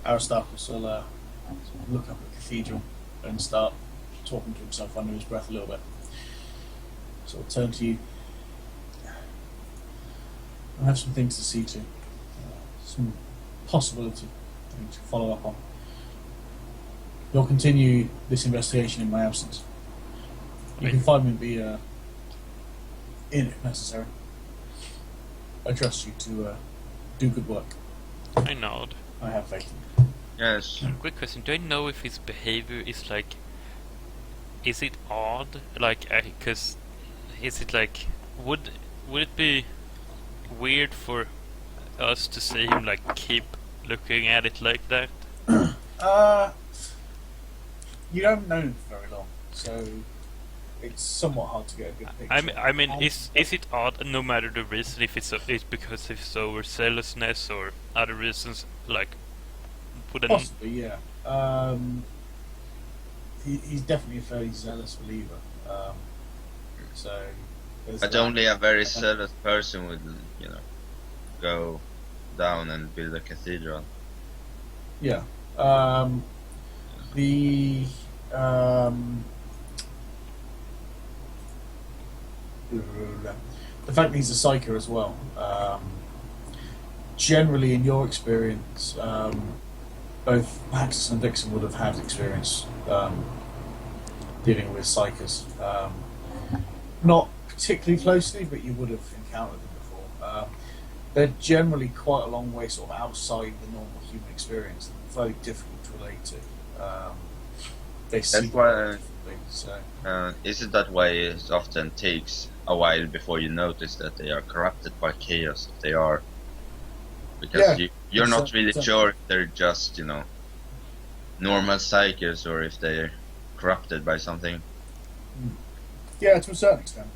Aristarchus will look up at the cathedral and start talking to himself under his breath a little bit. So I'll turn to you. I have some things to see to, some possibility to follow up on. You'll continue this investigation in my absence. You can find me and be in if necessary. I trust you to do good work. I nod. I have faith in you. Yes. Quick question: do I know if his behavior is like? Is it odd? Like, because is it like? Would it be weird for us to see him like keep looking at it like that? You haven't known him for very long, so it's somewhat hard to get a good picture. I mean, is it odd? No matter the reason, if it's because of his overzealousness or other reasons, like wouldn't Possibly, yeah. He's definitely a fairly zealous believer. So, But only a very zealous person would, go down and build a cathedral. Yeah. The fact that he's a psyker as well. Generally, in your experience, both Maxis and Dixon would have had experience dealing with psychers. Not particularly closely, but you would have encountered them before. They're generally quite a long way sort of outside the normal human experience. They're very difficult to relate to. They see That's why. differently, so. Is it that way? It often takes a while before you notice that they are corrupted by chaos. If they are, because you're not really sure if they're just normal psychers or if they're corrupted by something. Yeah, to a certain extent.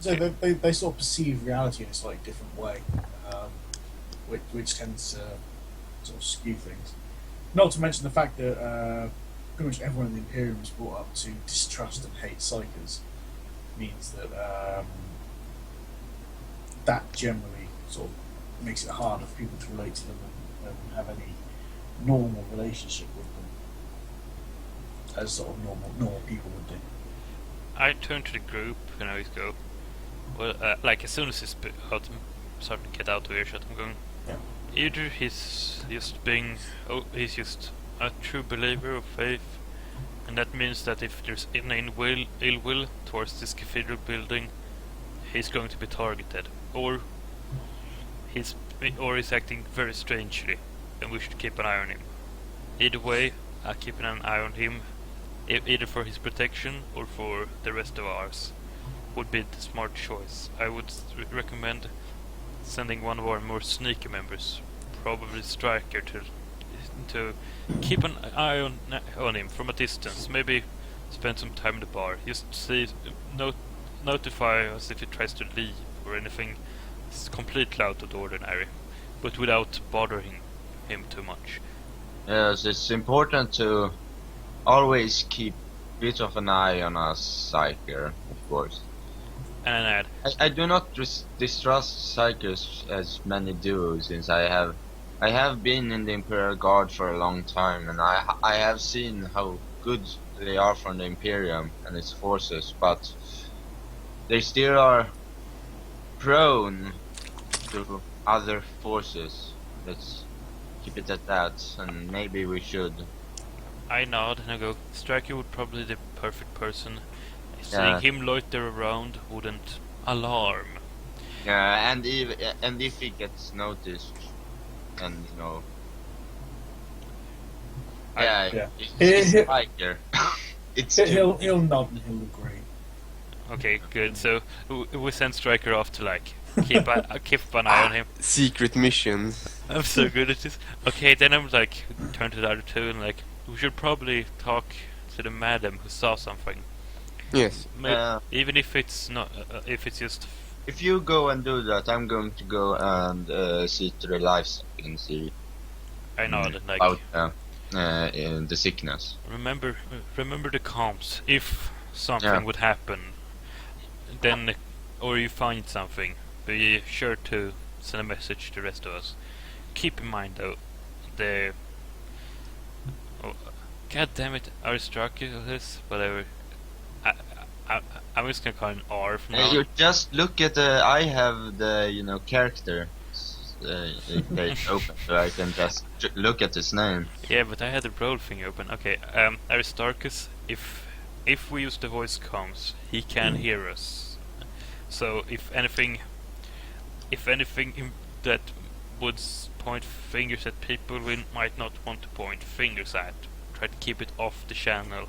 So they sort of perceive reality in a slightly different way, which tends to sort of skew things. Not to mention the fact that pretty much everyone in the Imperium is brought up to distrust and hate psychers, means that that generally sort of makes it harder for people to relate to them and have any normal relationship with them, as sort of normal people would do. I turn to the group and I always go, well, like as soon as he's starting to get out of earshot, I'm going, Yeah. either he's just a true believer of faith, and that means that if there's any ill will towards this cathedral building, he's going to be targeted, or he's acting very strangely, and we should keep an eye on him. Either way, I keep an eye on him, either for his protection or for the rest of ours. Would be the smart choice. I would recommend sending one of our more sneaky members, probably Striker, to keep an eye on him from a distance. Maybe spend some time in the bar. Just notify us if he tries to leave or anything. It's completely out of the ordinary, but without bothering him too much. Yes, it's important to always keep a bit of an eye on a psyker, of course. And an ad. I do not distrust psychers as many do, since I have been in the Imperial Guard for a long time, and I have seen how good they are from the Imperium and its forces, but they still are prone to other forces. Let's keep it at that, and maybe we should. I nod and I go, Striker would probably be the perfect person. Yeah. Seeing him loiter around wouldn't alarm. Yeah, and if he gets noticed, and Yeah. it's a spiker. He'll nod and he'll agree. Okay, good. So we send Striker off to like keep an eye on him. Secret mission. I'm so good at this. Okay, then I'm like turn to the other two and like we should probably talk to the madam who saw something. Yes. Even if it's not, if it's just. If you go and do that, I'm going to go and see to the livestock and see I know that like. about the sickness. Remember the comms. If something would happen, then or you find something, be sure to send a message to the rest of us. keep in mind though, the oh, god damn it, Aristarchus, whatever. I, I, I'm just gonna call him R from now. You just look at the. I have the character page open, so I can just look at his name. Yeah, but I had the role thing open. Okay, Aristarchus, if we use the voice comms, he can hear us. So if anything that would point fingers at people we might not want to point fingers at, try to keep it off the channel.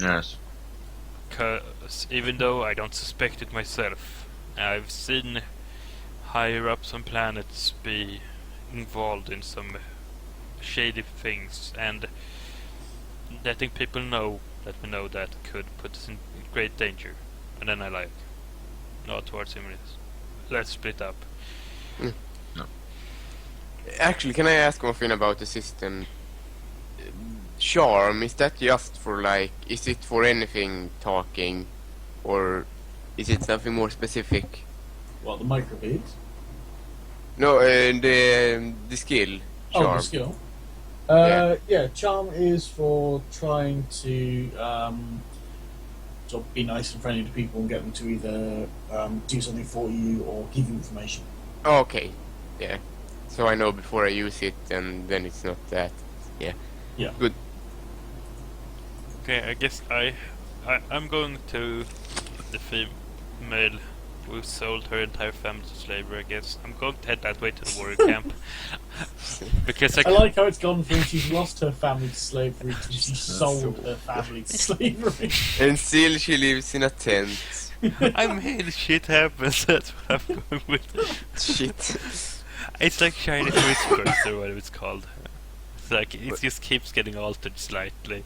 Yes. Cause even though I don't suspect it myself, I've seen higher ups on planets be involved in some shady things, and letting people know that we know that could put us in great danger. And then I like, no, towards him, let's split up. Actually, can I ask one thing about the system? Charm, is that just for like, is it for anything talking, or is it something more specific? What, the microbeads? No, the skill. Charm. Oh, the skill. Yeah, charm is for trying to sort of be nice and friendly to people and get them to either do something for you or give you information. Oh, okay, yeah. So I know before I use it, and then it's not that. Yeah. Yeah. Good. Okay, I guess I'm going to the female who sold her entire family to slavery. I guess I'm going to head that way to the warrior camp because I like how it's gone from she's lost her family to slavery to she sold her family to slavery. And still she lives in a tent. I mean, shit happens. That's what I'm going with. Shit. It's like Chinese whispers or whatever it's called. It's like it just keeps getting altered slightly.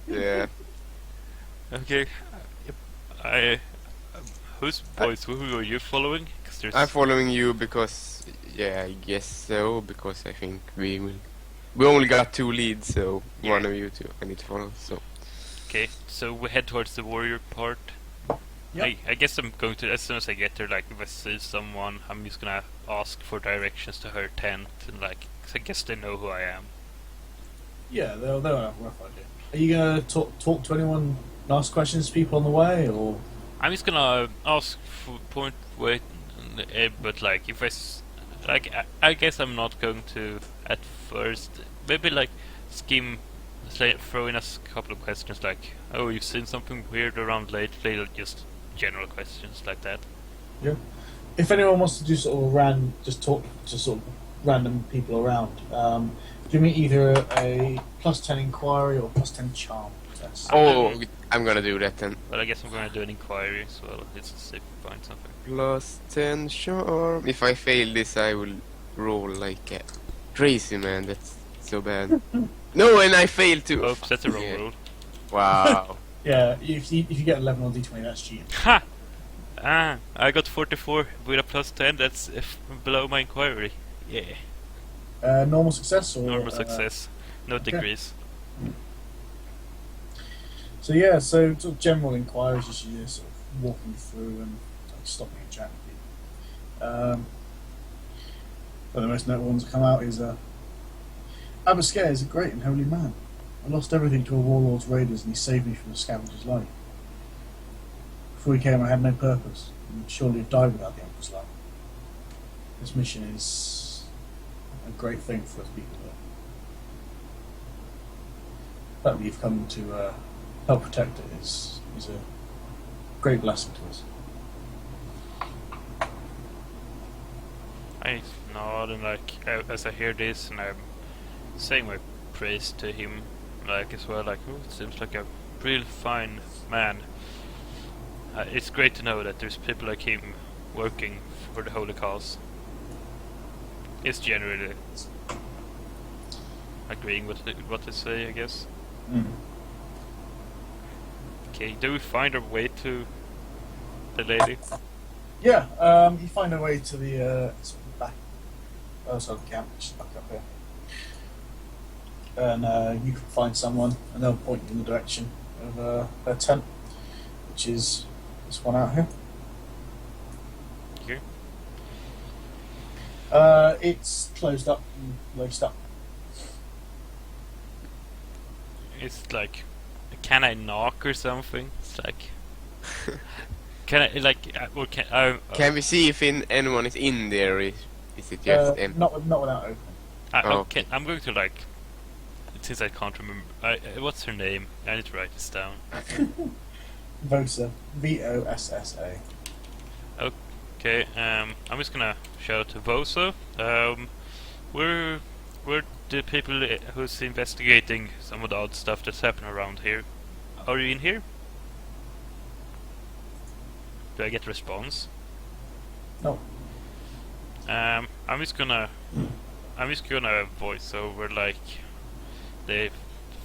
Yeah. Okay, whose voice? Who are you following? 'Cause there's I'm following you because, yeah, I guess so, because I think we only got 2 leads, so Yeah. one of you two I need to follow, so. okay. So we head towards the warrior part. Yep. I guess I'm going to, as soon as I get there, like if I see someone, I'm just gonna ask for directions to her tent, and like, 'cause I guess they know who I am. Yeah, they'll have a rough idea. Are you going to talk to anyone and ask questions to people on the way, or...? I'm just gonna ask for point wait, but like if I guess I'm not going to at first. Maybe like skim, throw in a couple of questions like, oh, you've seen something weird around lately, or just general questions like that. Yeah. If anyone wants to do sort of talk to sort of random people around, do you mean either a +10 inquiry or +10 charm test? Oh, I'm gonna do that then. But I guess I'm gonna do an inquiry as well. It's to see if we find something. +10 charm. If I fail this, I will roll like a crazy man. That's so bad. No, and I failed too. Oops, that's a wrong Yeah. roll. Wow. Yeah, if you get 11 on D20, that's cheating. Ha! Ah, I got 44 with a +10. That's below my inquiry. Yeah, Normal success or... normal success. No okay. degrees. So yeah, so sort of general inquiries is you sort of walking through and like, stopping and chatting with people. One of the most notable ones that come out is Abascare is a great and holy man. I lost everything to a warlord's raiders and he saved me from a scavenger's life. Before he came I had no purpose and surely have died without the Emperor's love. This mission is a great thing for us people though. The fact that you've come to help protect it is a great blessing to us. I nod and like as I hear this and I'm saying my praise to him like as well, like, oh, it seems like a real fine man. It's great to know that there's people like him working for the holy cause. It's generally agreeing with what they say, I guess. Mm. Okay, do we find our way to the lady? Yeah, you find a way to the sort of back side of the camp, which is back up here. And you can find someone, and they'll point you in the direction of their tent, which is this one out here. Here? It's closed up and laced up. It's like, can I knock or something? It's like, can I like, or can I? Can we see if anyone is in there? Is it just empty? Not without opening. Okay. I'm going to like, since I can't remember, what's her name? I need to write this down. Vosa. Vossa. Okay, I'm just gonna shout to Vosa. We're the people who's investigating some of the odd stuff that's happening around here. Are you in here? Do I get a response? No. I'm just gonna voice over like the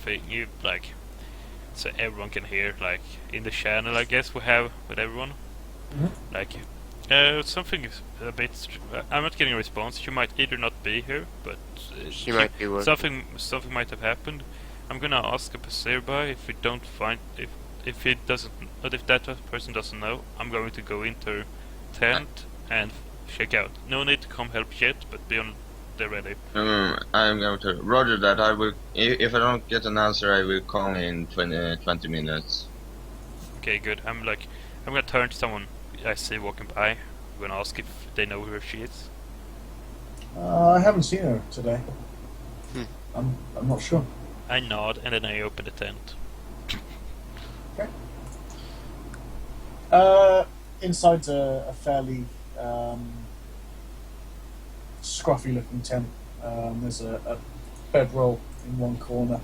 thing you like, so everyone can hear, like in the channel I guess we have with everyone. Mm-hmm. Like, something is a bit. I'm not getting a response. She might either not be here, but She might be working. something might have happened. I'm gonna ask a passerby if we don't find if it doesn't, but if that person doesn't know, I'm going to go into her tent and check out. No need to come help yet, but be on the ready. I'm going to roger that. I will. If I don't get an answer, I will call in 20 minutes. Okay, good. I'm gonna turn to someone I see walking by. I'm gonna ask if they know where she is. I haven't seen her today. Hmm. I'm not sure. I nod and then I open the tent. Inside's a fairly scruffy looking tent. There's a bedroll in one corner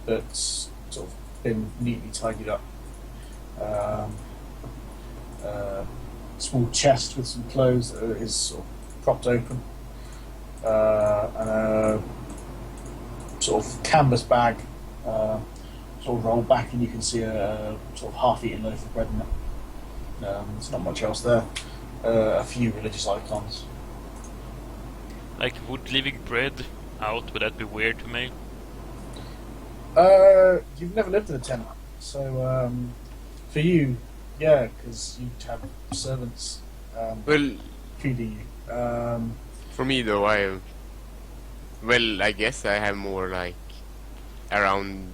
that's sort of been neatly tidied up. Small chest with some clothes that is sort of propped open. And a sort of canvas bag sort of rolled back, and you can see a sort of half-eaten loaf of bread in it. There's not much else there. A few religious icons. Like, would leaving bread out, would that be weird to me? You've never lived in a tent, so for you, yeah, because you'd have servants Well, feeding you. for me though, I guess I have more like around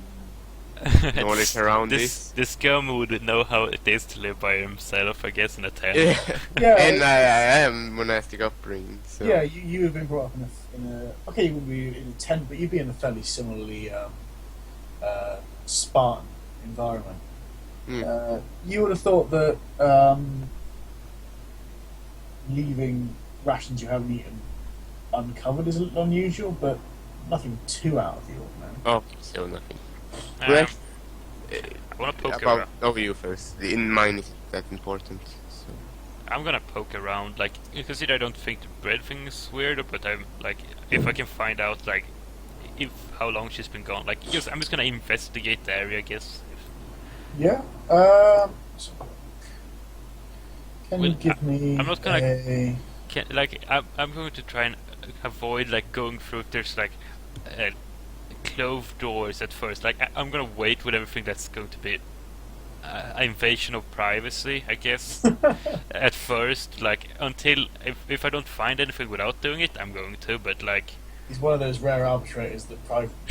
knowledge around this. This scum would know how it is to live by himself, I guess, in a tent. Yeah, And I am monastic upbringing, so Yeah, you have been brought up in a okay, you wouldn't be in a tent, but you'd be in a fairly similarly Spartan environment. You would have thought that leaving rations you haven't eaten uncovered is a little unusual, but nothing too out of the ordinary. Oh, so nothing. Um, Well, I wanna poke about around. over you first. In mine is that important. So I'm gonna poke around, like, because I don't think the bread thing is weird, but I'm like, if I can find out, like, if how long she's been gone, like, I'm just gonna investigate the area, I guess. Yeah. Can you Well, give me? I'm not gonna- a... I'm going to try and avoid like going through if there's like closed doors at first. Like I'm gonna wait with everything that's going to be invasion of privacy, I guess. At first, like until if I don't find anything without doing it, I'm going to. But like He's one of those rare arbitrators that privacy.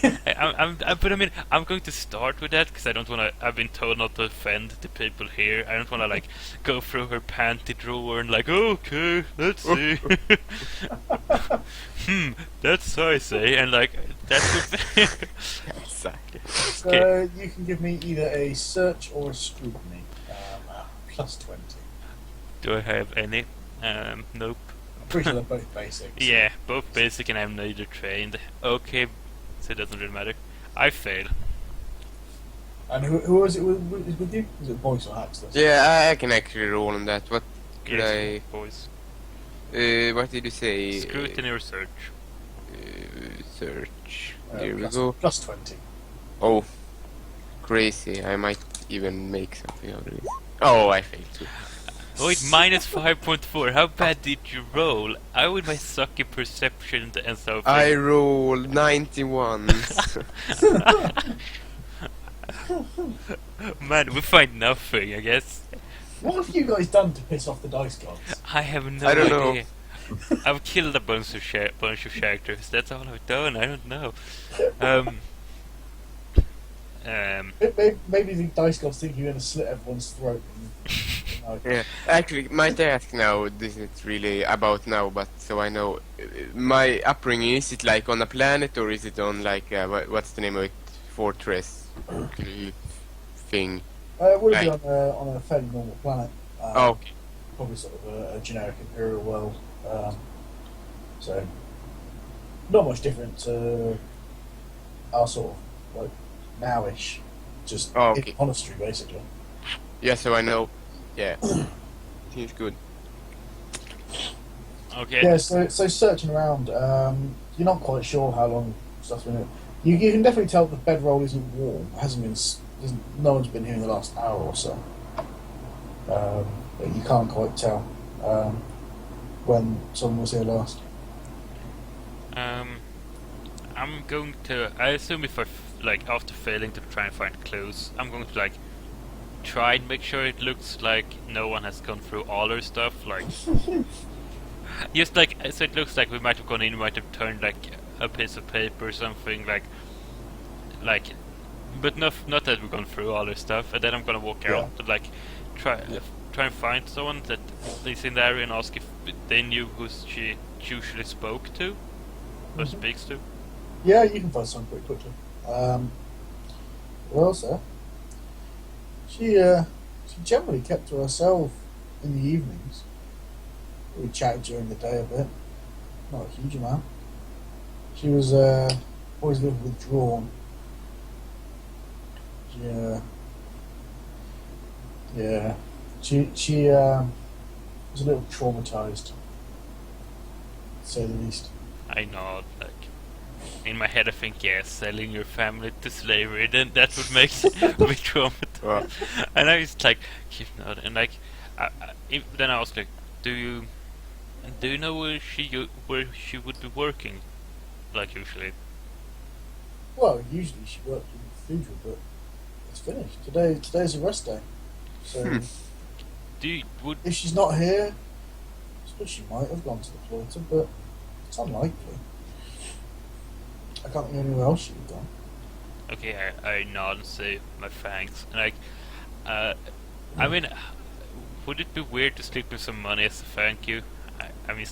but I mean, I'm going to start with that because I don't want to. I've been told not to offend the people here. I don't want to like go through her panty drawer and like, okay, let's see. That's how I say, and like that's the exactly. So you can give me either a search or a scrutiny. Plus 20. Do I have any? Nope. I'm pretty sure they're both basic. so- Yeah, both basic and I'm neither trained. Okay, so it doesn't really matter. I fail. And who was it with you? Was it Voice or Haxless? Yeah, I can actually roll on that. What could Yes, boys. what did you say? Scrutiny or search? Search. There we plus, go. plus 20. Oh, crazy! I might even make something out of this. Oh, I failed too. Wait, minus 5.4. How bad did you roll? I with my sucky perception and so I rolled 91. Man, we find nothing, I guess. What have you guys done to piss off the dice gods? I have no I don't know. idea. I've killed a bunch of characters. That's all I've done. I don't know. Um, Maybe the dice gods think you're going to slit everyone's throat. And, Yeah, actually, might I ask now? This is really about now, but so I know. My upbringing, is it like on a planet or is it on like what's the name of it? Fortress thing? it would be Right. on a fairly normal planet. Oh, okay. Probably sort of a generic imperial world. So not much different to our sort of like nowish, just Oh, okay. in monastery basically. Yeah, so I know. Yeah, seems good. okay. Yeah, so searching around, you're not quite sure how long stuff's been. You can definitely tell the bedroll isn't warm. It hasn't been. No one's been here in the last hour or so. But you can't quite tell when someone was here last. I'm going to. I assume if like after failing to try and find clues, I'm going to like try and make sure it looks like no one has gone through all our stuff. Like just like so, it looks like we might have gone in, might have turned like a piece of paper or something like, but not that we've gone through all our stuff. And then I'm gonna walk Yeah. out, but like try and find someone that is in the area and ask if they knew who she usually spoke to or Mhm. speaks to. Yeah, you can find someone pretty quickly. Well, sir, she generally kept to herself in the evenings. We chatted during the day a bit, not a huge amount. She was always a little withdrawn. Yeah. She was a little traumatized, to say the least. I know, like in my head I think yes, selling your family to slavery, then that would make me traumatized. Well, And I was like, keep nodding, and like, then I was like, do you know where she would be working, like usually? Well, usually she worked in the cathedral, but it's finished. Today's a rest day. So Would if she's not here, I suppose she might have gone to the Florida, but it's unlikely. I can't think of anywhere else she'd have gone. okay, I nod and say my thanks, and like, I mean, would it be weird to slip me some money as a thank you? I mean,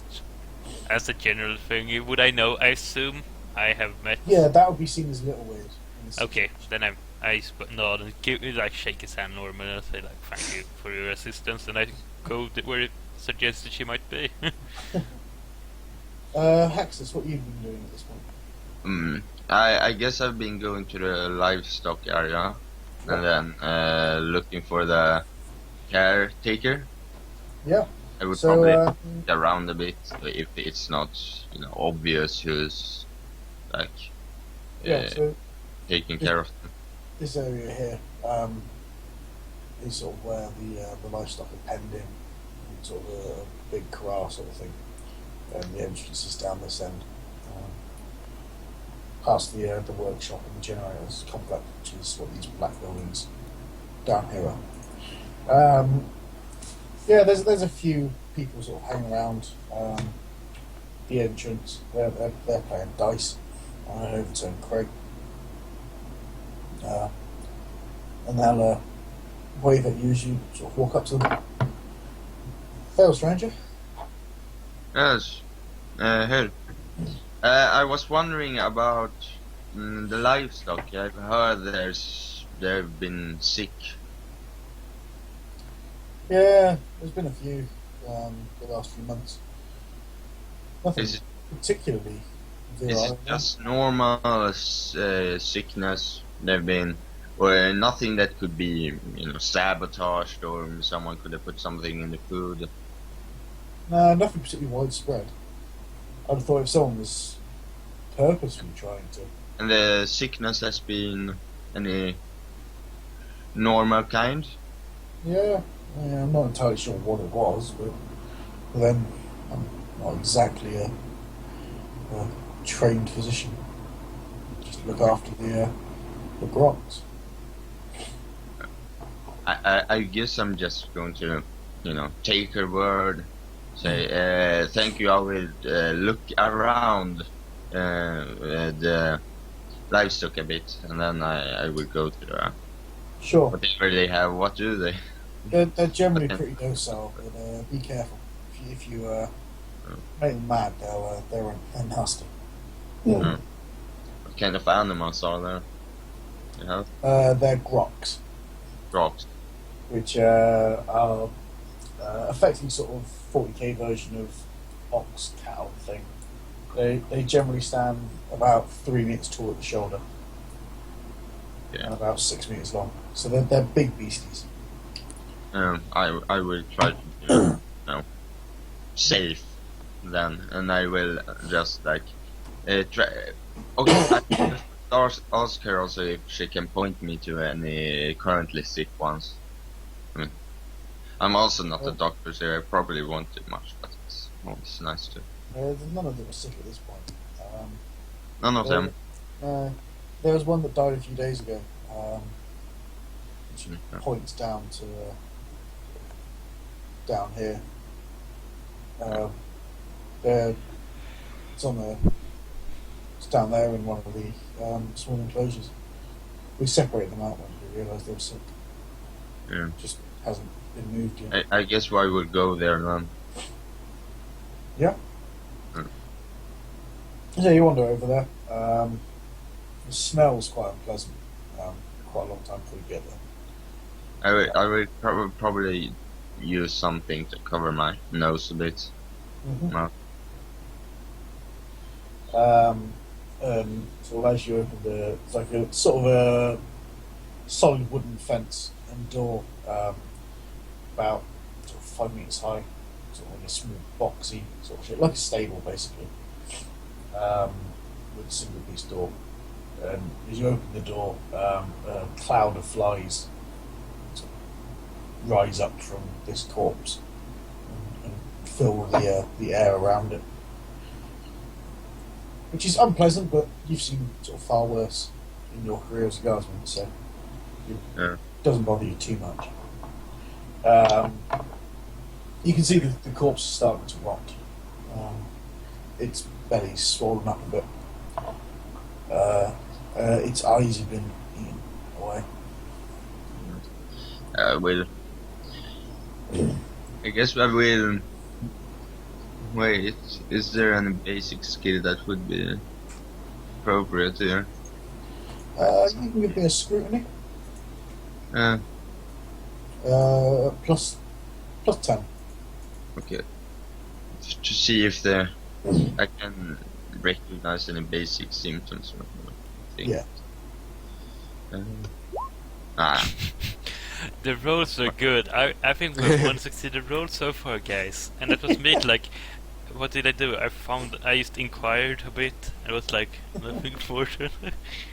as a general thing, would I know? I assume I have met. Yeah, that would be seen as a little weird. in this Okay, situation. then I nod and like shake his hand normally and say like thank you for your assistance, and I go where it suggested she might be. Haxus, what you've been doing at this point? I guess I've been going to the livestock area and then looking for the caretaker. Yeah. I would So probably look around a bit if it's not obvious who's like yeah, so taking care of them. this area here is sort of where the livestock are penned in, sort of a big corral sort of thing. And the entrance is down this end, past the workshop and the generators complex, which is what these black buildings down here are. Yeah, there's a few people sort of hanging around the entrance. They're playing dice on an overturned crate. And they'll wave at you as you sort of walk up to them. Fail, stranger. Yes, here. I was wondering about the livestock. I've heard they've been sick. Yeah, there's been a few the last few months. Nothing Is it particularly is virile. it just normal sickness they've been, or nothing that could be sabotaged, or someone could have put something in the food? No, nothing particularly widespread. I'd have thought if someone was purposefully trying to. And the sickness has been any normal kind? Yeah, I'm not entirely sure what it was, but then I'm not exactly a trained physician. Just look after the grots. I guess I'm just going to, take her word, say, thank you, I will look around the livestock a bit, and then I will go to Sure. whatever they have. What do they? They're generally pretty docile, but be careful. If you make them mad, they're nasty. What kind of animals are there? You have They're groks, rocks. which are effectively sort of 40k version of ox cow thing. They generally stand about 3 meters tall at the shoulder Yeah. and about 6 meters long. So they're big beasties. I will try to be, safe then, and I will just like try. Okay, I ask her also if she can point me to any currently sick ones. I'm also not a doctor, so I probably won't do much, but it's always nice to. None of them are sick at this point. None of them. There was one that died a few days ago, which Yeah. points down to down here. It's down there in one of the small enclosures. We separated them out when we realised they were sick. Yeah. Just hasn't been moved yet. I guess I will go there then. Yeah. So you wander over there. The smell's quite unpleasant. Quite a long time before you get there. I will probably use something to cover my nose a bit. Mm-hmm. Mouth. So as you open it's like a sort of a solid wooden fence and door, about sort of 5 meters high, sort of like a small boxy sort of shape, like a stable basically, with a single piece door. And as you open the door, a cloud of flies sort of rise up from this corpse and fill the air around it. Which is unpleasant, but you've seen sort of far worse in your career as a guardsman, so it doesn't bother you too much. You can see the corpse is starting to rot. Its belly's swollen up a bit. Its eyes have been eaten away. I guess I will. Wait, is there any basic skill that would be appropriate here? You can give me a scrutiny. Uh, Plus 10. okay. To see if I can recognize any basic symptoms or things. Yeah. The rolls are good. I think we have one succeeded roll so far, guys. And that was me, like, what did I do? I just inquired a bit. It was like, nothing important.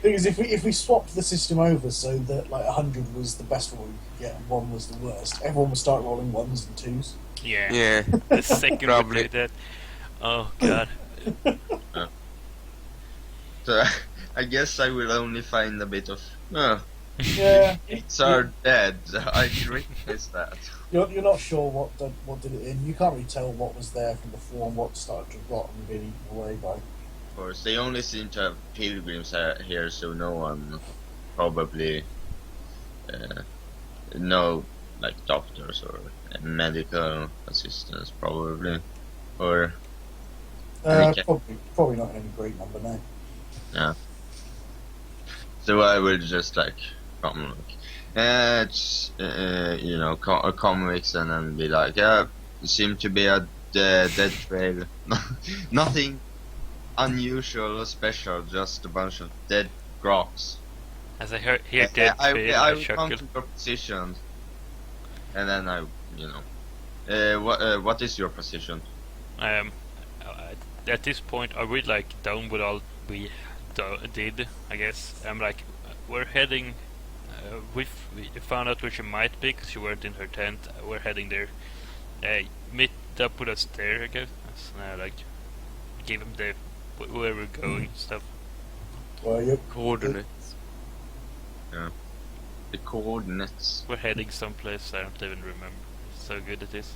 Thing is, if we swapped the system over so that like 100 was the best roll you could get and 1 was the worst, everyone would start rolling 1s and 2s. Yeah. Yeah. The second we Probably. did that. Oh, God. So I guess I will only find a bit of. Yeah. It's are dead. I realize that. You're not sure what did it in. You can't really tell what was there from before and what started to rot and get eaten away by. Of course, they only seem to have pilgrims here, so no one probably no like doctors or medical assistants probably, or Okay. Probably not in any great number now. yeah. So I will just like come it's comics and then be like, yeah, seem to be a dead trail. Nothing unusual or special, just a bunch of dead groks. As I hear dead I trail, will I come chuckle. to your position, and then what is your position? At this point, are we like done with all we did? I guess I'm like, we're heading. We found out where she might be because she weren't in her tent. We're heading there. Meet up with us there, I guess. Like, give him the where we're going and stuff. Well, Coordinates. the coordinates. We're heading someplace I don't even remember. So good it is.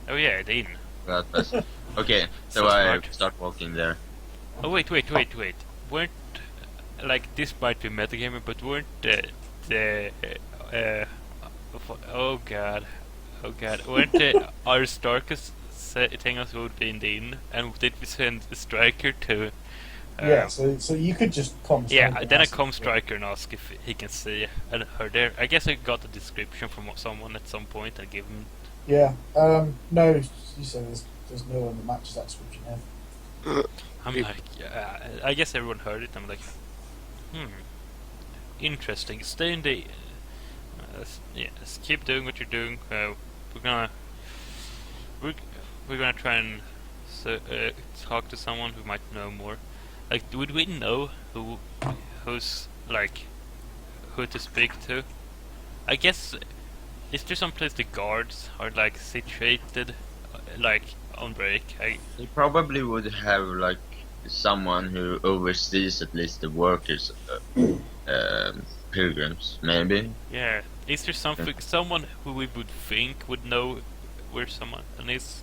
Oh yeah, the inn. That was okay. So So I smart. start walking there. Oh wait. Weren't like this might be metagaming, but weren't the oh god, weren't Aristarchus telling us we would be in the inn, and did we send a striker to? Yeah, so you could just come. Yeah, then I come striker and ask if he can see her there. I guess I got a description from someone at some point and give him. Yeah. No, you said there's no one that matches that description here. I'm like, I guess everyone heard it. I'm like, interesting. Stay in the. Just keep doing what you're doing. We're gonna try and talk to someone who might know more. Like, would we know who's like who to speak to? I guess is there some place the guards are like situated, like on break? He probably would have like someone who oversees at least the workers, pilgrims, maybe. Yeah. Is there someone who we would think would know where someone is?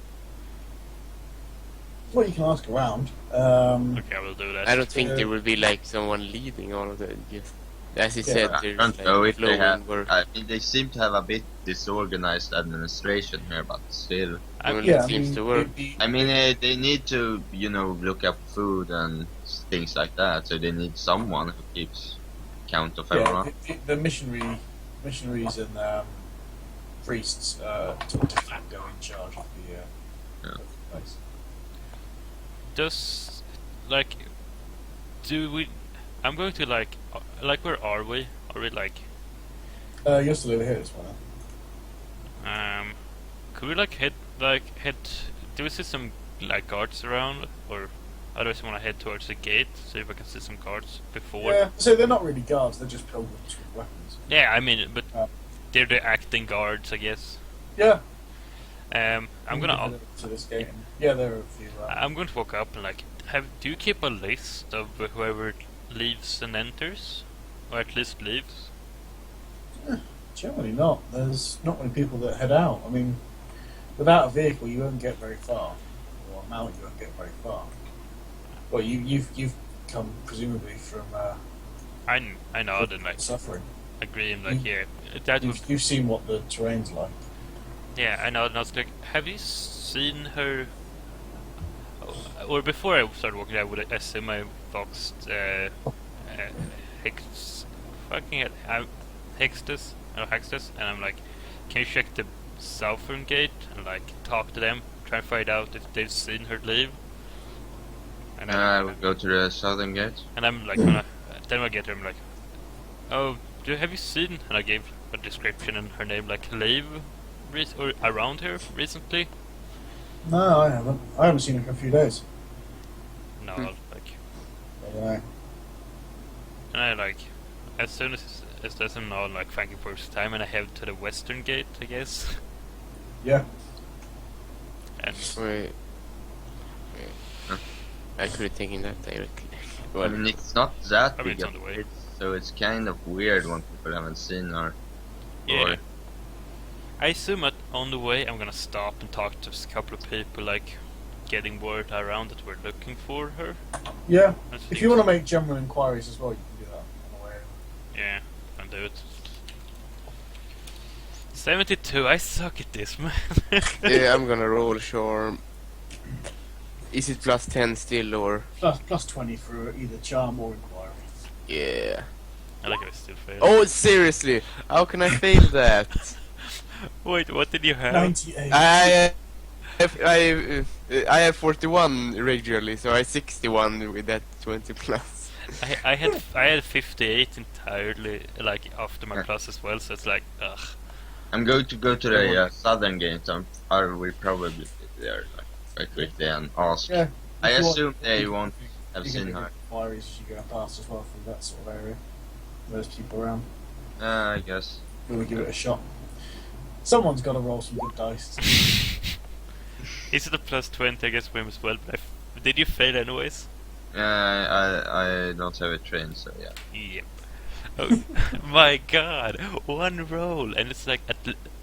Well, you can ask around. Okay, I will do that. I don't think there will be like someone leading all of that. Just as you said, I there's don't like know if they flowing have. work. I mean, they seem to have a bit disorganized administration here, but still. I'm- It seems to work. I mean, they need to, look up food and things like that. So they need someone who keeps count of everyone. the missionaries and priests sort of de facto in charge of the place. Does like do we? I'm going to like where are we? Are we like You're still over here as well. could we like head? Do we see some like guards around, or otherwise want to head towards the gate, see if I can see some guards before? Yeah, so they're not really guards, they're just pilgrims with weapons. Yeah, I mean, but Uh, they're the acting guards, I guess. Yeah. I'm gonna. Head over to this gate. And, yeah, there are a few. I'm going to walk up and like do you keep a list of whoever leaves and enters, or at least leaves? Generally not. There's not many people that head out. I mean, without a vehicle, you won't get very far. Or a mount, you won't get very far. Well, you've come presumably from I know, and like suffering. agree and like yeah, that would You've seen what the terrain's like. yeah, I know. And I was like, have you seen her? Or before I started walking, I would assume I boxed Hextus, and I'm like, can you check the southern gate and like talk to them, try and find out if they've seen her leave? And I will go to the southern gate. and I'm like, then I get her, I'm like, oh, have you seen? And I gave a description and her name, like leave, or around here recently. No, I haven't. I haven't seen her for a few days. No, Hmm. like, I don't know. and I like, as soon as there's him now, like thank you for his time, and I head to the western gate, I guess. Yeah. And Wait. I could have taken that directly. I Well, mean, it's not that I mean, big it's of on the a way. gate, so it's kind of weird when people haven't seen her. yeah, Or- I assume that on the way I'm gonna stop and talk to a couple of people, like getting word around that we're looking for her. Yeah. That's If you want to make general inquiries as well, you can do that on the way. yeah, I'll do it. 72. I suck at this, man. yeah, I'm gonna roll charm. Is it plus 10 still or? Plus 20 for either charm or inquiry. Yeah. I like I still fail. Oh, seriously? How can I fail that? Wait, what did you have? 98. I have 41 regularly, so I 61 with that 20 plus. I had 58 entirely, like after my plus as well. So it's like, ugh. I'm going to go to the southern gate. I will probably be there like, quite quickly and ask. Yeah. I If you want- assume they you won't can- have you can seen make her. inquiries as you go past as well from that sort of area. There's people around. I guess. We'll give it a shot. Someone's got to roll some good dice. Is it a plus 20? I guess Wim as well. But did you fail anyways? I don't have a train, so yeah. Yep. Oh, my god, one roll, and it's like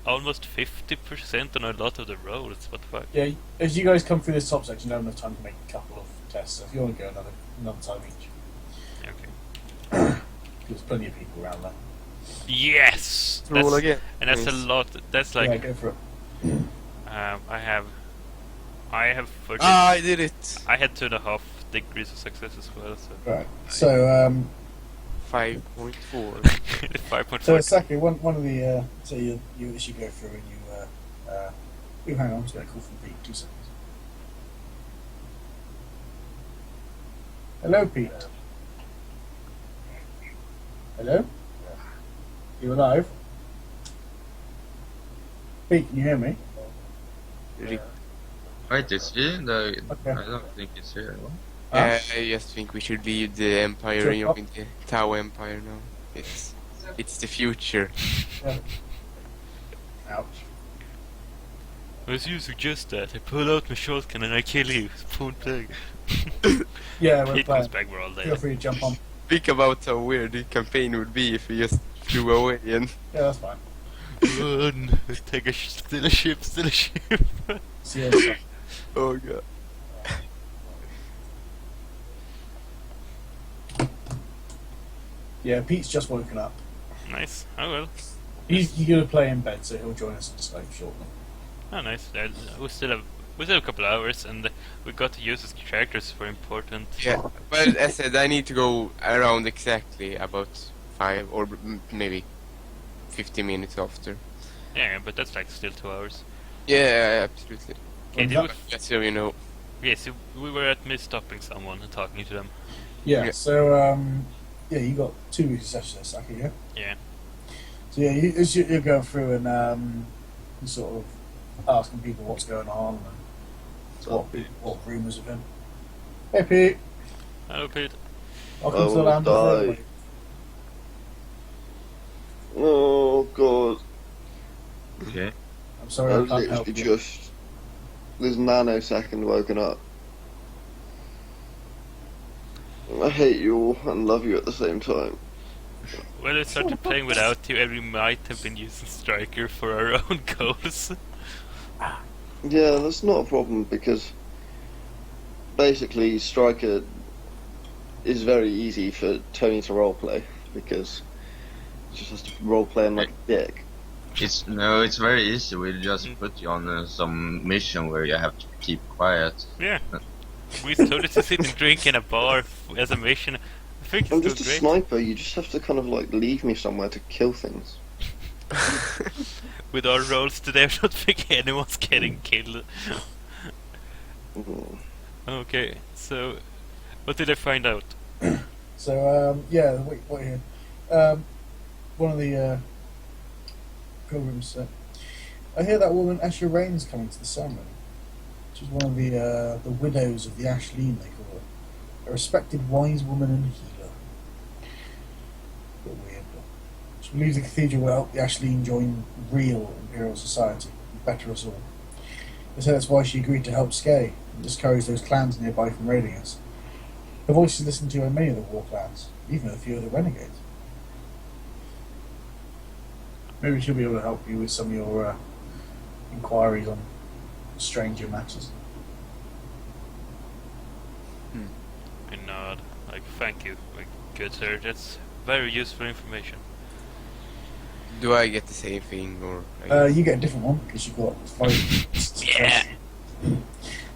almost 50% on a lot of the rolls. What the fuck? Yeah, as you guys come through this top section, you don't have enough time to make a couple of tests. So if you want to go another time each, Okay. there's plenty of people around there. Yes. Roll again. And that's a Nice. lot. That's Yeah, like go for it. I have 30. Ah, I did it. I had 2.5 degrees of success as well. So Right. So 5.4. 5.4. so Saki, one of the so you as you go through and you hang on, I'm just going to call from Pete. 2 seconds. Hello, Pete. Hello. You alive? Pete, can you hear me? Wait, it's here? No, Okay. I don't think it's here. Ah. I just think we should leave the Empire Sure. and join the Tau Empire now. It's the future. Ouch. As you suggest that, I pull out my shotgun and I kill you. Point blank. Yeah, we're Pete comes playing. back, we're all Feel dead. free to jump on. Think about how weird the campaign would be if we just flew away and... Yeah, that's fine. Run! Still a ship. See you later. Oh god. Yeah, Pete's just woken up. Nice. Oh well. He's going to play in bed, so he'll join us on Skype shortly. Oh nice. We still have a couple hours, and we got to use his characters for important. Yeah, but as I said, I need to go around exactly about 5 or maybe 50 minutes after. Yeah, but that's like still 2 hours. Yeah, absolutely. Okay, Well, did Just so you know. we, yeah, so we were at me stopping someone and talking to them. Yeah, Yeah. so, yeah, you got 2 weeks of session there, Saki, yeah? Yeah. So, yeah, as you're going through and you're sort of asking people what's going on and what rumours of him. Hey, Pete. Hello, Pete. Welcome I to the will land of die. Roleplay. Oh god, Okay. I'm sorry I I've can't help literally you. just this nanosecond woken up. I hate you all and love you at the same time. When I started playing without you, and we might have been using Striker for our own goals. Yeah, that's not a problem because basically Striker is very easy for Tony to roleplay because he just has to roleplay him like a dick. It's very easy. We just put you on some mission where you have to keep quiet. Yeah. We started to sit and drink in a bar as a mission. I think I'm it's just a great. sniper, you just have to kind of like leave me somewhere to kill things. With our roles today, I don't think anyone's getting killed. Mm. Okay, so what did I find out? So, yeah, wait here. One of the pilgrims said, I hear that woman Asher Rain's coming to the ceremony. She's one of the widows of the Ashleen, they call her. A respected wise woman and healer. Bit weird, but she believes the cathedral will help the Ashleen join real Imperial society and better us all. They say that's why she agreed to help Skay and discourage those clans nearby from raiding us. Her voice is listened to in many of the war clans, even a few of the renegades. Maybe she'll be able to help you with some of your inquiries on stranger matters. I nod. Like, thank you. Like, good sir, that's very useful information. Do I get the same thing or? You get a different one because you've got 5. Yeah.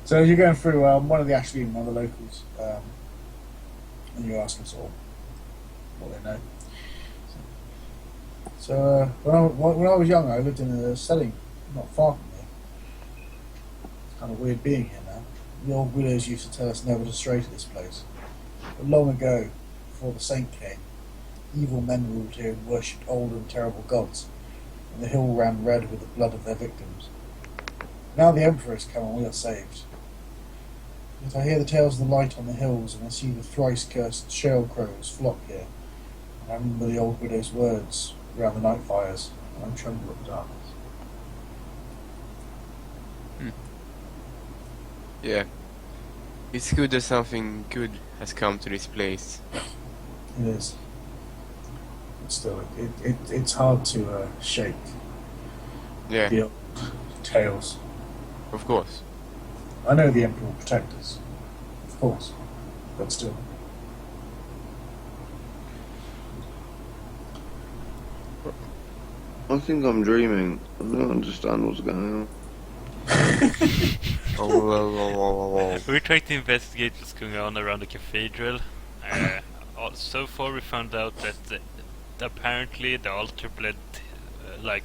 So as you're going through one of the actually one of the locals, and you ask them sort of what they know. So when I was young, I lived in a setting not far from here. It's kind of weird being here now. The old widows used to tell us never to stray to this place. But long ago, before the saint came, evil men ruled here and worshipped old and terrible gods, and the hill ran red with the blood of their victims. Now the Emperor has come and we are saved. Yet I hear the tales of the light on the hills, and I see the thrice cursed shale crows flock here. And I remember the old widow's words around the night fires, and I'm tremble at the darkness. Yeah. It's good that something good has come to this place. It is. still, it's hard to shake Yeah, the old tales. of course. I know the Emperor will protect us, of course, but still. I think I'm dreaming. I don't understand what's going on. We're trying to investigate what's going on around the cathedral. So far, we found out that apparently the altar bled, like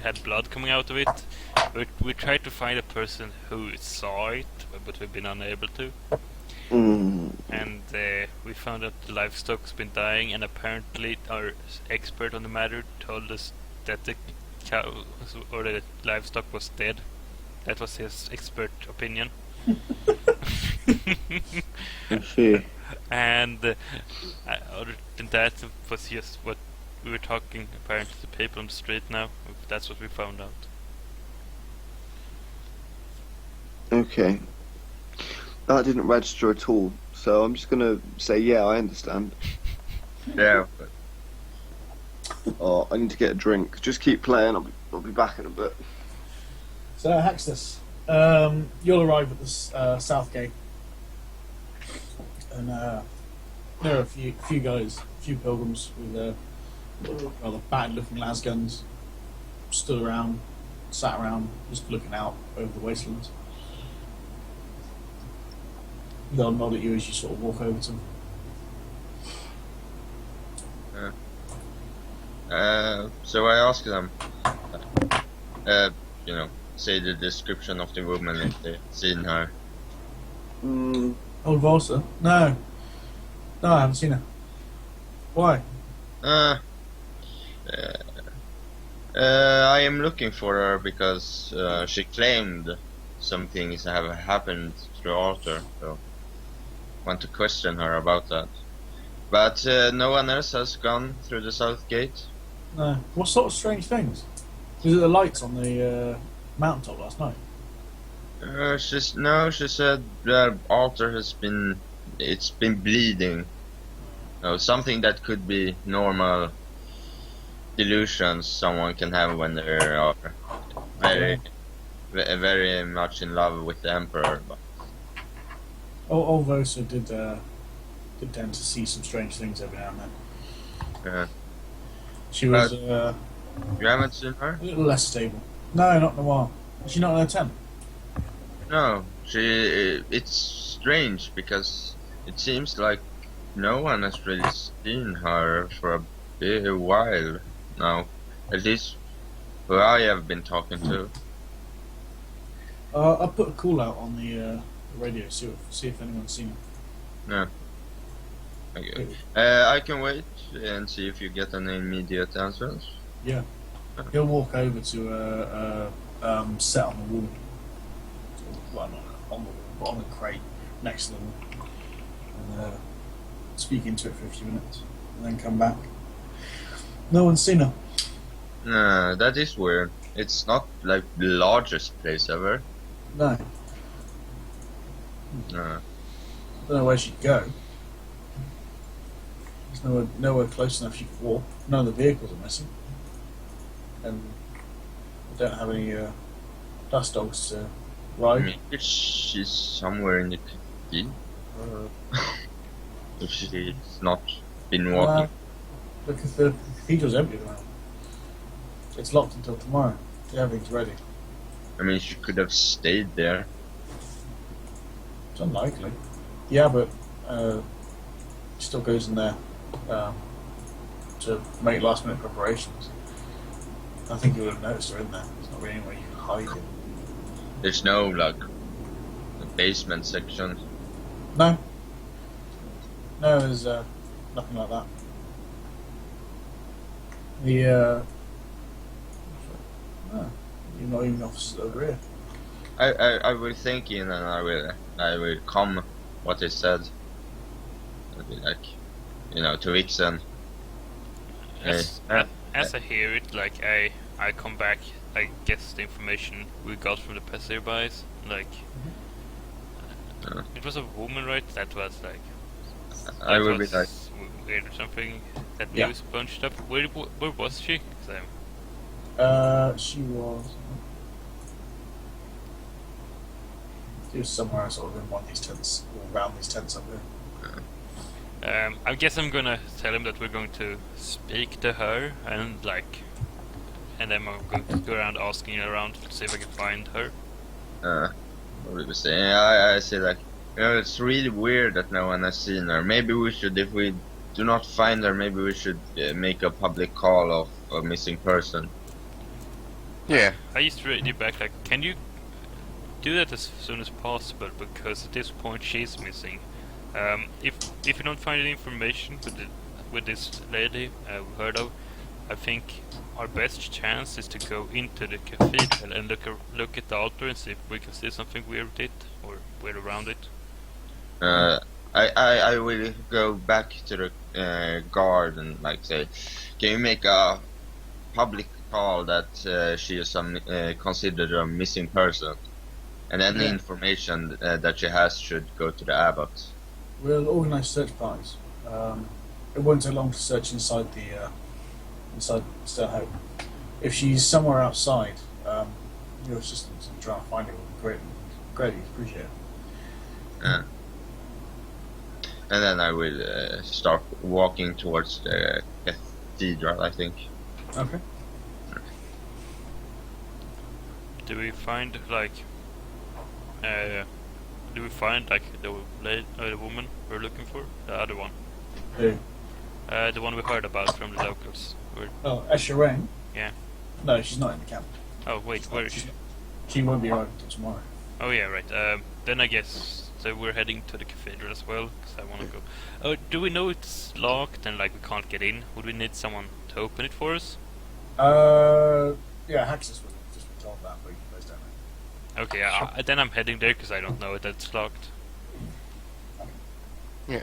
had blood coming out of it. We tried to find a person who saw it, but we've been unable to. And we found out the livestock's been dying, and apparently our expert on the matter told us that the cow or the livestock was dead. That was his expert opinion. I see. And other than that, it was just what we were talking apparently to people on the street now. That's what we found out. Okay. That didn't register at all, so I'm just gonna say, yeah, I understand. Yeah. Oh, I need to get a drink. Just keep playing, I'll be back in a bit. So, Haxtus, you'll arrive at the south gate, and there are a few guys, a few pilgrims with rather bad-looking las guns, stood around, sat around, just looking out over the wastelands. They'll nod at you as you sort of walk over to them. So I asked them, say the description of the woman if they've seen her. Old Volsa? No, I haven't seen her. Why? I am looking for her because she claimed some things have happened to the altar, so want to question her about that. But no one else has gone through the south gate. No. What sort of strange things? Was it the lights on the mountaintop last night? She said the altar has been bleeding. Something that could be normal delusions someone can have when they are very much in love with the emperor. But Old Vosa did tend to see some strange things every now and then. She was you haven't seen her? a little less stable. No, not in a while. Is she not in her tent? No, it's strange because it seems like no one has really seen her for a while now. At least who I have been talking to. I'll put a call out on the radio, see if anyone's seen her. No. Okay. I can wait and see if you get any immediate answers. Yeah. He'll walk over to set on the wall. Well, not on the wall, but on the crate next to them. And speak into it for a few minutes. And then come back. No one's seen her. No, that is weird. It's not like the largest place ever. No. No. Don't know where she'd go. There's nowhere close enough she could walk. None of the vehicles are missing. And we don't have any dust dogs to ride. Maybe she's somewhere in the cathedral. If she's not been walking. The cathedral's empty now. It's locked until tomorrow. Everything's ready. I mean, she could have stayed there. It's unlikely. Yeah, but she still goes in there to make last minute preparations. I think you would have noticed her in there. There's not really anywhere you can hide it. There's no, like, basement section. No. No, there's nothing like that. No, you're not even officers over here. I will think in and I will come what it said. I'll be like, to Vixen. As I hear it, like I come back, I guess the information we got from the passerbys, like it was a woman, right? That was like I will be like, weird or something. That Yeah. news bunched up. Where was she? 'Cause She was. She was somewhere sort of in one of these tents, or around these tents up there. I guess I'm gonna tell him that we're going to speak to her and then I'm going to go around asking around to see if I can find her. What we were saying, I say like, it's really weird that no one has seen her. Maybe we should, if we do not find her, maybe we should make a public call of a missing person. Yeah. I used to read you back like, can you do that as soon as possible? Because at this point she's missing. If you don't find any information with this lady we heard of, I think our best chance is to go into the cathedral and look at the altar and see if we can see something weird with it or weird around it. I will go back to the guard and like say, can you make a public call that she is considered a missing person, and any Yeah. information that she has should go to the abbot. We'll organise search parties. It won't take long to search inside Stone Hope. If she's somewhere outside, your assistance in trying to find her would be greatly appreciated. And then I will start walking towards the cathedral, I think. Okay. Do we find like the woman we're looking for? The other one. Who? The one we heard about from the locals. Oh, Escherang? Yeah. No, she's not in the camp. Oh wait, where is she? She won't be arriving until tomorrow. Oh yeah, right. Then I guess so we're heading to the cathedral as well, because I want to go. Oh, do we know it's locked and like we can't get in? Would we need someone to open it for us? Yeah, Haxus would have just been told that, but you guys don't know. Okay, then I'm heading there because I don't know that it's locked. Yeah.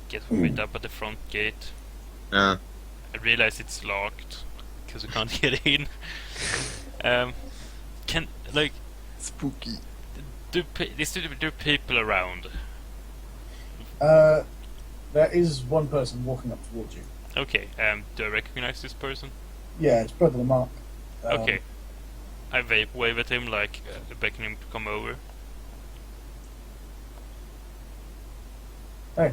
Guess we meet up at the front gate. Yeah. I realize it's locked because we can't get in. Can like Spooky. do people around? There is one person walking up towards you. Okay. Do I recognize this person? Yeah, it's Brother Mark. Okay. I wave at him like beckon him to come over. Hey,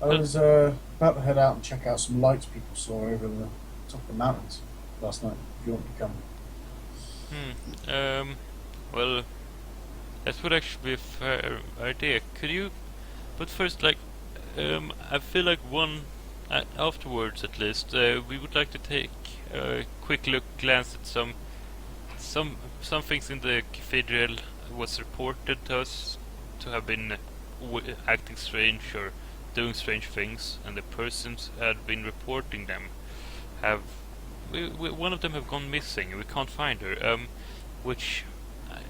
I was about to head out and check out some lights people saw over the top of the mountains last night. If you want to come. Well, that would actually be a fair idea. Could you? But first, like, I feel like afterwards at least, we would like to take a quick glance at some things in the cathedral was reported to us to have been acting strange or doing strange things, and the persons had been reporting them have one of them have gone missing and we can't find her. Which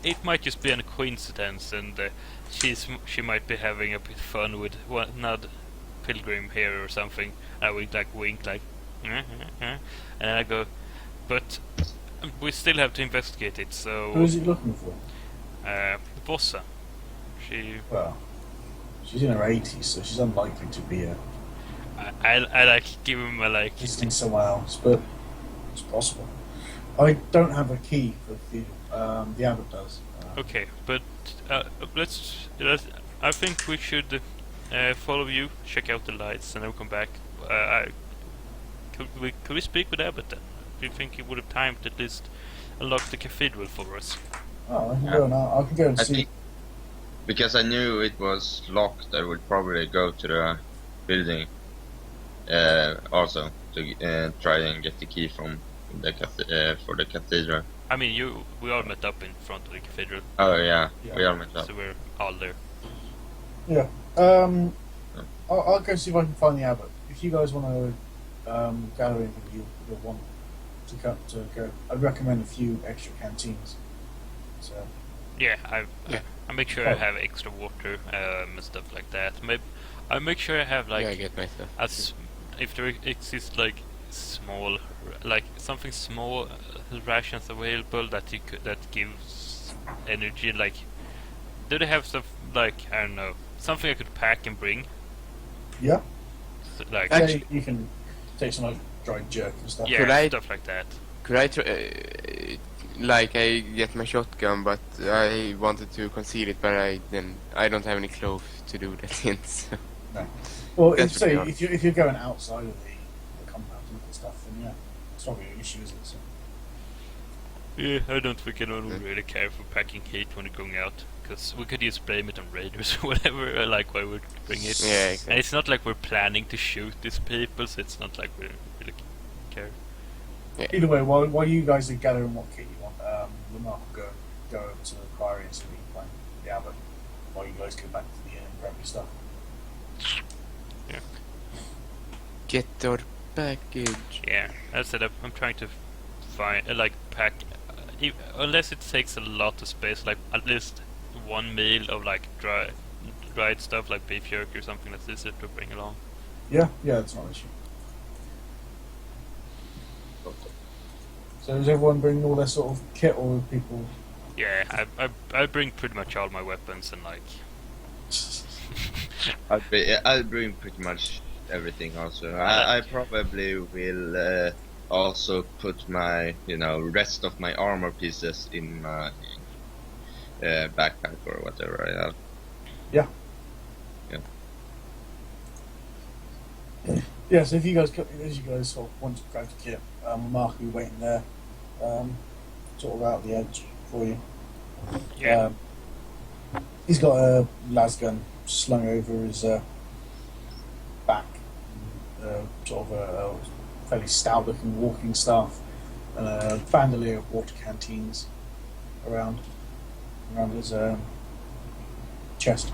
it might just be a coincidence, and she might be having a bit fun with another pilgrim here or something. I wink like, and I go, but we still have to investigate it. So Who is he looking for? Bossa, she. Well, she's in her 80s, so she's unlikely to be I like give him a like. visiting somewhere else, but it's possible. I don't have a key for the cathedral. The abbot does. Okay, but let's. I think we should follow you, check out the lights, and then we'll come back. Could we speak with Abbott then? Do you think he would have time to at least unlock the cathedral for us? Oh, I can go now. I can go and I see. think because I knew it was locked, I would probably go to the building also to try and get the key from the for the cathedral. I mean, we all met up in front of the cathedral, Oh yeah, Yeah. we are met up. so we're all there. Yeah. I'll go see if I can find the abbot. If you guys want to gather anything you'll want to go, I'd recommend a few extra canteens. So Yeah, Yeah. I make sure I have extra water and stuff like that. Maybe I make sure I have like yeah, I get my stuff. as if there exists like small, like something small rations available that that gives energy. Like, do they have stuff like I don't know something I could pack and bring. Yeah. Like, So Actually- you can take some like dried jerk and stuff. yeah, Could I- stuff like that. Could I like I get my shotgun, but I wanted to conceal it, but I don't have any clothes to do that in. So. Well, That's if, what say they are. if you're going outside of the compound and stuff, then yeah, it's not really an issue, is it? So, Yeah, I don't think anyone would really care for packing heat when you're going out, because we could just blame it on raiders or whatever. Like, why would we bring it? Yeah, And exactly. it's not like we're planning to shoot these people, so it's not like we really care. either way, while you guys are gathering what kit you want, Lamar will go over to the Priory and see what you can find the Abbot while you guys go back to the inn and grab your stuff. Get our package. Yeah, as I said, I'm trying to find, like, pack, unless it takes a lot of space, like at least one meal of like dried stuff, like beef jerky or something that's easier to bring along. Yeah, that's not an issue. So is everyone bringing all their sort of kit, or are people? Yeah, I bring pretty much all my weapons and like. I'll bring pretty much everything also. I probably will also put my, rest of my armor pieces in my backpack or whatever I have. Yeah, so if you guys sort of want to grab the kit, Mark will be waiting there, sort of out the edge for you. Yeah. He's got a las gun slung over his back, sort of a fairly stout-looking walking staff, and a bandolier of water canteens around his chest.